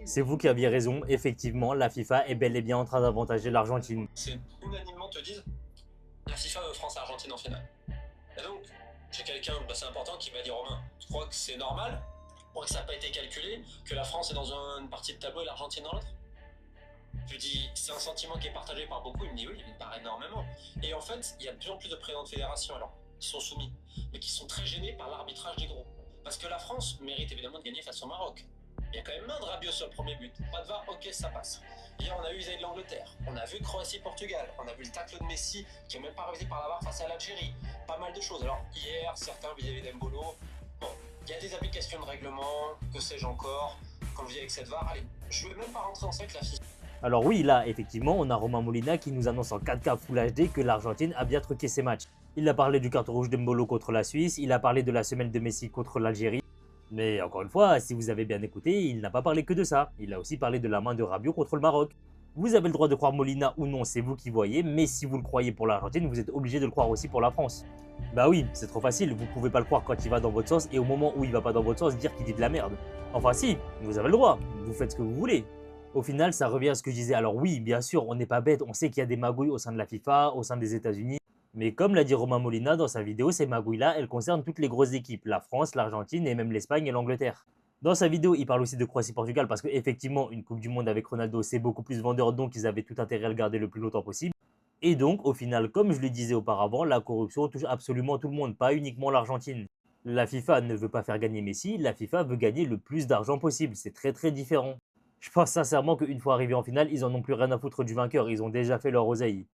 C'est vous qui aviez raison, effectivement, la FIFA est bel et bien en train d'avantager l'Argentine. C'est unanimement te disent la FIFA veut France-Argentine en finale. Et donc, j'ai quelqu'un d'assez important qui m'a dit Romain, tu crois que c'est normal? Tu crois que ça n'a pas été calculé? Que la France est dans une partie de tableau et l'Argentine dans l'autre? Je lui dis, c'est un sentiment qui est partagé par beaucoup. Il me dit oui, il me paraît énormément. Et en fait, il y a de plus en plus de présidents de fédération alors, qui sont soumis, mais qui sont très gênés par l'arbitrage des gros. Parce que la France mérite évidemment de gagner face au Maroc. Il y a quand même main de Rabiot sur le premier but. Pas de VAR, ok, ça passe. Hier, on a eu Isaïe de l'Angleterre. On a vu Croatie-Portugal. On a vu le tacle de Messi qui n'est même pas révisé par la VAR face à l'Algérie. Pas mal de choses. Alors, hier, certains vis-à-vis d'Embolo. Bon, il y a des applications de règlement, que sais-je encore. Quand je vis avec cette VAR, allez, je ne vais même pas rentrer dans ça avec la FIFA. Alors oui, là, effectivement, on a Romain Molina qui nous annonce en 4K Full HD que l'Argentine a bien truqué ses matchs. Il a parlé du carton rouge d'Embolo contre la Suisse, il a parlé de la semaine de Messi contre l'Algérie. Mais encore une fois, si vous avez bien écouté, il n'a pas parlé que de ça. Il a aussi parlé de la main de Rabiot contre le Maroc. Vous avez le droit de croire Molina ou non, c'est vous qui voyez, mais si vous le croyez pour l'Argentine, vous êtes obligé de le croire aussi pour la France. Bah oui, c'est trop facile, vous pouvez pas le croire quand il va dans votre sens et au moment où il va pas dans votre sens dire qu'il dit de la merde. Enfin si, vous avez le droit, vous faites ce que vous voulez. Au final, ça revient à ce que je disais. Alors oui, bien sûr, on n'est pas bête, on sait qu'il y a des magouilles au sein de la FIFA, au sein des États-Unis. Mais comme l'a dit Romain Molina dans sa vidéo, ces magouilles-là, elles concernent toutes les grosses équipes, la France, l'Argentine et même l'Espagne et l'Angleterre. Dans sa vidéo, il parle aussi de Croatie-Portugal parce qu'effectivement, une Coupe du Monde avec Ronaldo, c'est beaucoup plus vendeur, donc ils avaient tout intérêt à le garder le plus longtemps possible. Et donc, au final, comme je le disais auparavant, la corruption touche absolument tout le monde, pas uniquement l'Argentine. La FIFA ne veut pas faire gagner Messi, la FIFA veut gagner le plus d'argent possible, c'est très très différent. Je pense sincèrement qu'une fois arrivés en finale, ils en ont plus rien à foutre du vainqueur, ils ont déjà fait leur oseille.